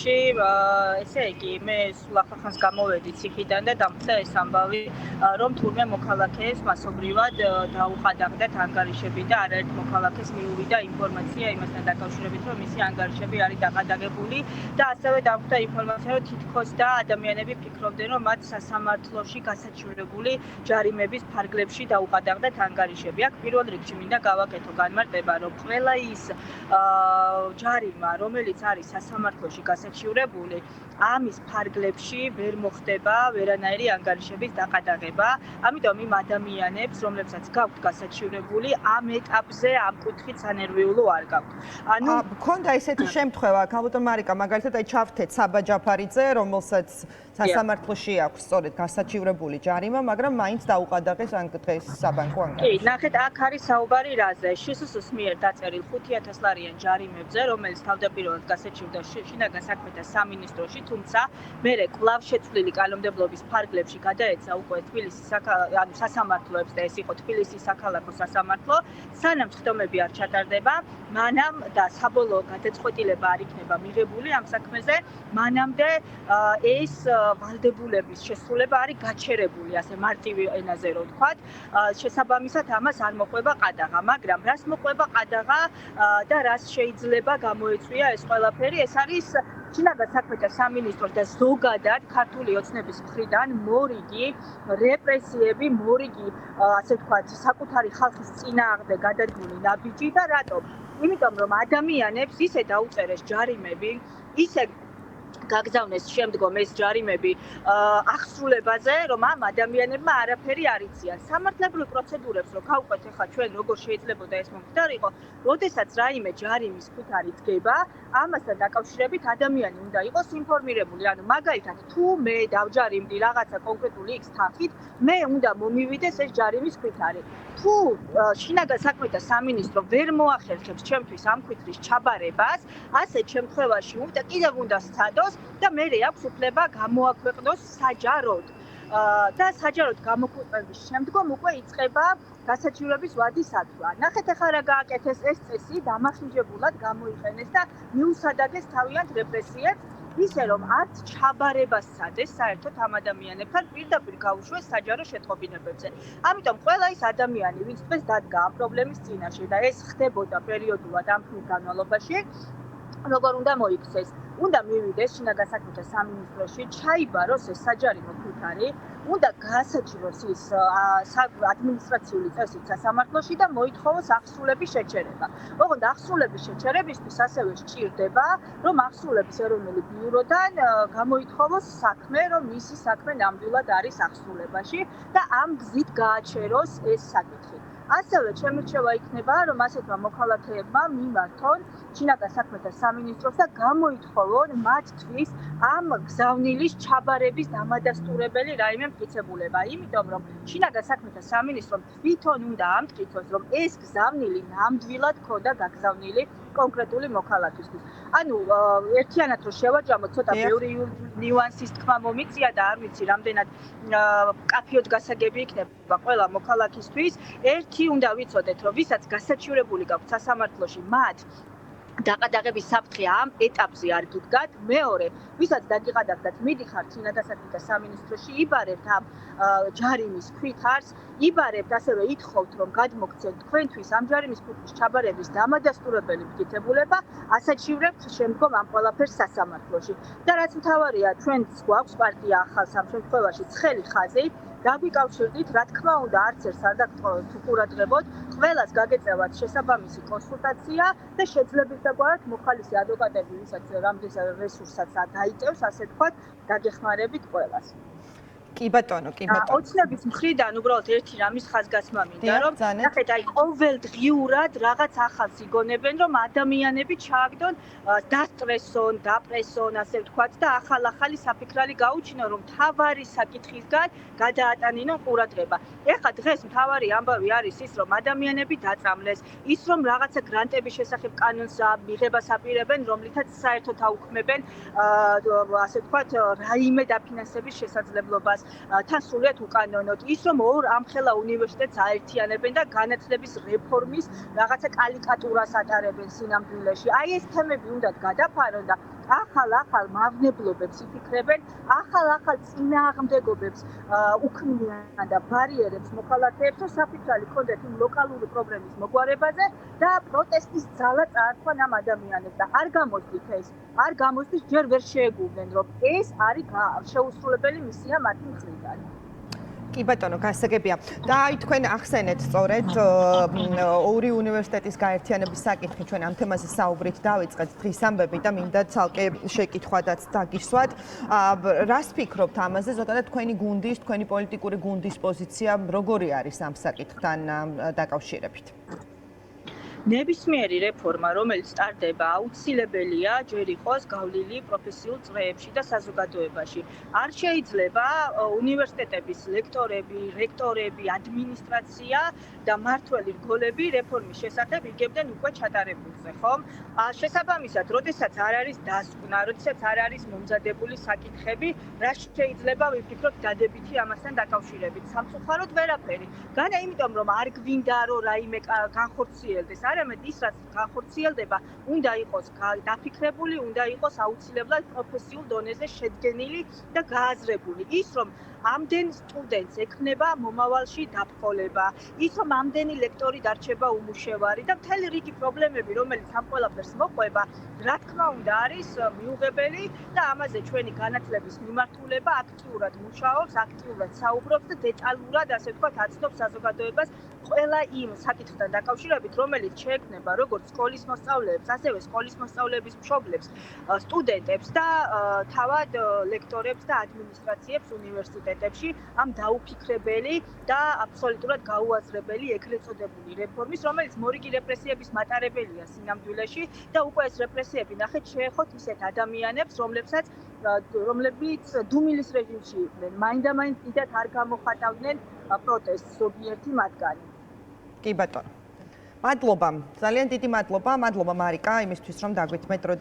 შემთხვევაში ესე იგი მე სულ ახალხანს გამოვედი ციხიდან და დამხდა ეს ამბავი რომ თურმე მოქალაქეებს მასობრივად დაუყადაღდათ ანგარიშები და არაერთ მოქალაქეს მიუვიდა ინფორმაცია იმასთან დაკავშირებით რომ მისი ანგარიშები არის დაყადაღებული და ასევე დამხდა ინფორმაცია რომ თითქოს და ადამიანები ფიქრობდნენ რომ მათ სასამართლოში გასაჩივრებული ჯარიმების ფარგლებში დაუყადაღდათ ანგარიშები. აქ პირველ რიგში მინდა გავაკეთო განმარტება რომ ყველა ის ჯარიმა რომელიც არის სასამართლოში გასაჩივრებული ამის ფარგლებში ვერ მოხდება ვერანაირი ანგარიშების დაყადაღება. ამიტომ იმ ადამიანებს, რომლებსაც გაქვთ გასაჩივრებული, ამ ეტაპზე ამ კუთხით სანერვიულო არ გაქვთ. ანუ მქონდა ესეთი შემთხვევა, ალბათ მარიკა, მაგალითად აი ჩავთეთ საბა ჯაფარიძე, რომელსაც სასამართლოში აქვს სწორედ გასაჩივრებული ჯარიმა, მაგრამ მაინც დაუყადაღეს ამ დღეს საბანკო ანგარიში. კი, ნახეთ, აქ არის საუბარი რაზე? შსს-ს მიერ დაწერილ 5,000 ლარიან ჯარიმებზე, რომელიც თავდაპირველად გასაჩივრდა შინაგან საქმეთა სამინისტროში, თუმცა მერე კვლავ შეცვლილი კანონმდებლობის ფარგლებში გადაეცა უკვე თბილისის სასამართლოებს და ეს იყო თბილისის საქალაქო სასამართლო, სანამ წვდომები არ ჩატარდება, მანამ და საბოლოო გადაწყვეტილება არ იქნება მიღებული ამ საქმეზე, მანამდე ეს ვალდებულების შესრულება არის გაჩერებული, ასე მარტივი ენაზე რო ვთქვათ, შესაბამისად ამას არ მოყვება ყადაღა, მაგრამ რას მოყვება ყადაღა და რას შეიძლება გამოეწვია ეს ყველაფერი, ეს არის შინაგან საქმეთა სამინისტროს და ზოგადად ქართული ოცნების მხრიდან მორიგი რეპრესიები, მორიგი, ასე ვთქვათ, საკუთარი ხალხის წინააღმდეგ გადადგმული ნაბიჯი და რატომ? იმიტომ რომ ადამიანებს ისე დაუწერეს ჯარიმები, ისე გაგზავნეს შემდგომ ეს ჯარიმები აღსრულებაზე, რომ ამ ადამიანებმა არაფერი არ იციან. სამართლებრივ პროცედურებს რო გავყვეთ ახლა ჩვენ როგორ შეიძლებოდა ეს მომხდარიყო, როდესაც რაიმე ჯარიმის ქვითარი დგება, ამასთან დაკავშირებით ადამიანი უნდა იყოს ინფორმირებული. ანუ მაგალითად, თუ მე დავჯარიმდი რაღაცა კონკრეტული X თანხით, მე უნდა მომივიდეს ეს ჯარიმის ქვითარი. თუ შინაგან საქმეთა სამინისტრო ვერ მოახერხებს ჩემთვის ამ ქვითრის ჩაბარებას, ასეთ შემთხვევაში კიდევ უნდა სცადოს და მე აქვს უფლება გამოაქვეყნოს საჯაროდ. და საჯაროდ გამოქვეყნების შემდგომ უკვე იწყება გასაჩივრების ვადის ათვლა. ნახეთ ახლა რა გააკეთეს ეს წესი, დამახინჯებულად გამოიყენეს და მიუსადაგეს თავიანთ რეპრესიებს, ისე რომ არც ჩაბარებას სცადეს საერთოდ ამ ადამიანებთან პირდაპირ გაუშვეს საჯარო შეტყობინებებზე. ამიტომ ყველა ის ადამიანი, ვინც დღეს დადგა ამ პრობლემის წინაშე და ეს ხდებოდა პერიოდულად ამ ხნის განმავლობაში, როგორ უნდა მოიქცეს? უნდა მივიდეს შინაგან საქმეთა სამინისტროში, ჩაიბაროს ეს საჯარიმო ქვითარი, უნდა გასაჩივროს ის ადმინისტრაციული წესით სასამართლოში და მოითხოვოს აღსრულების შეჩერება. ოღონდ აღსრულების შეჩერებისთვის ასევე სჭირდება, რომ აღსრულების ეროვნული ბიუროდან გამოითხოვოს საქმე, რომ მისი საქმე ნამდვილად არის აღსრულებაში და ამ გზით გააჩეროს ეს საკითხი. ასევე ჩემი რჩევა იქნება, რომ ასეთმა მოქალაქეებმა მიმართონ შინაგან საქმეთა სამინისტროს და გამოითხოვონ მათთვის ამ გზავნილის ჩაბარების დამადასტურებელი რაიმე მტკიცებულება. იმიტომ რომ შინაგან საქმეთა სამინისტრომ თვითონ უნდა ამტკიცოს, რომ ეს გზავნილი ნამდვილად ქონდა გაგზავნილი კონკრეტული მოქალაქისთვის. ანუ ერთიანად რო შევაჯამოთ, ცოტა ბევრი ნიუანსის თქმა მომიწია და არ ვიცი რამდენად კაფიოდ გასაგები იქნება ყველა მოქალაქისთვის. ერთი უნდა ვიცოდეთ, რომ ვისაც გასაჩივრებული გაქვთ სასამართლოში, მათ დაყადაღების საფრთხე ამ ეტაპზე არ გიდგათ. მეორე, ვისაც დაგიყადაღდათ, მიდიხართ შინაგან საქმეთა სამინისტროში, იბარებთ ამ ჯარიმის ქვითარს, იბარებთ ასევე ითხოვთ, რომ გადმოგცემთ თქვენთვის ამ ჯარიმის ქვითრის ჩაბარების დამადასტურებელი მტკიცებულება, ასაჩივრებთ შემდგომ ამ ყველაფერს სასამართლოში. და რაც მთავარია, ჩვენც გვაქვს პარტია ახალს ამ შემთხვევაში ცხელი ხაზი, დაგვიკავშირდით, რა თქმა უნდა, არც ერთს არ დაგტყოროთ უყურადღებოთ, ყველას გაგეწევათ შესაბამისი კონსულტაცია და შეძლებისდაგვარად მოხალისი ადვოკატები, ვისაც რამდენს რესურსაც დაიწევს, ასე ვთქვათ, დაგეხმარებით ყველას. კი ბატონო, კი ბატონო. ოცნების მხრიდან უბრალოდ ერთი რამის ხაზგასმა მინდა, რომ ნახეთ, აი ყოველდღიურად რაღაც ახალს იგონებენ, რომ ადამიანები ჩააგდონ, დასტრესონ, დაპრესონ, ასე ვთქვათ და ახალი საფიქრალი გაუჩინონ, რომ მთავარი საკითხისგან გადაატანინონ ყურადღება. ეხლა დღეს მთავარი ამბავი არის ის, რომ ადამიანები დაწამლეს, ის რომ რაღაცა გრანტების შესახებ კანონს მიღებას აპირებენ, რომლითაც საერთოდ აუქმებენ, ასე ვთქვათ, რაიმე დაფინანსების შესაძლებლობას. თან სრულიად უკანონოდ ის რომ ორ ამხელა უნივერსიტეტს აერთიანებენ და განათლების რეფორმის რაღაცა კალიკატურას ატარებენ სინამდვილეში. აი ეს თემები უნდათ გადაფარონ და ახალ მავნებლობებს იფიქრებენ, ახალ წინააღმდეგობებს უქმნიან და ბარიერებს მოხალათეებს, რომ საფუძველი ჰქონდეთ იმ ლოკალური პრობლემის მოგვარებაზე და პროტესტის ძალა წაართვან ამ ადამიანებს და არ გამოსდის ჯერ ვერ შეეგუნენ, რომ ეს არის შეუსრულებელი მისია მათი მხრიდან. კი ბატონო, გასაგებია. და აი თქვენ ახსენეთ სწორედ ორი უნივერსიტეტის გაერთიანების საკითხი, ჩვენ ამ თემაზე საუბრით დავიწყეთ დღის ამბები და მინდა ცალკე შეკითხვადაც დაგისვათ. რას ფიქრობთ ამაზე? ზოგადად თქვენი გუნდის, თქვენი პოლიტიკური გუნდის პოზიცია როგორი არის ამ საკითხთან დაკავშირებით? ნებისმიერი რეფორმა, რომელიც სტარტდება, აუცილებელია ჯერ იყოს გავლილი პროფესიულ წრეებში და საზოგადოებაში. არ შეიძლება უნივერსიტეტების ლექტორები, რექტორები, ადმინისტრაცია და მმართველი რგოლები რეფორმის შესახებ იგებდნენ უკვე ჩატარებულზე, ხომ? შესაბამისად, როდესაც არ არის დასკვნა, როდესაც არ არის მომზადებული საკითხები, რა შეიძლება ვიფიქროთ დადებითი ამასთან დაკავშირებით. სამწუხაროდ ვერაფერი. განა იმიტომ, რომ არ გვინდა რომ რაიმე განხორციელდეს. არამედ ის, რაც განხორციელდება, უნდა იყოს დაფიქრებული, უნდა იყოს აუცილებლად პროფესიულ დონეზე შედგენილი და გააზრებული. ის, რომ ამდენ სტუდენტს ექნება მომავალში დაფრთხოლება, ის, რომ ამდენი ლექტორი დარჩება უმუშევარი და მთელი რიგი პრობლემები, რომელიც ამ ყველაფერს მოყვება, რა თქმა უნდა, არის მიუღებელი და ამაზე ჩვენი განათლების მიმართულება აქტიურად მუშაობს, აქტიურად საუბრობს და დეტალურად, ასე ვთქვათ, აცნობს საზოგადოებას ყველა იმ საკითხთან დაკავშირებით, რომელიც შეექმნება როგორც სკოლის მოსწავლეებს, ასევე სკოლის მოსწავლეების მშობლებს, სტუდენტებს და თავად ლექტორებს და ადმინისტრაციებს უნივერსიტეტებში ამ დაუფიქრებელი და აბსოლუტურად გაუაზრებელი ეგრეთ წოდებული რეფორმის, რომელიც მორიგი რეპრესიების მატარებელია სინამდვილეში და უკვე ეს რეპრესიები ნახეთ შეეხოთ ისეთ ადამიანებს, რომლებიც დუმილის რეჟიმში იყვნენ, მაინდამაინც დიდად არ გამოხატავდნენ პროტესტს ზოგიერთი მათგანი. კი ბატონო. მადლობა. ძალიან დიდი მადლობა. მადლობა მარიკა იმისთვის რომ დაგვით მეტრო და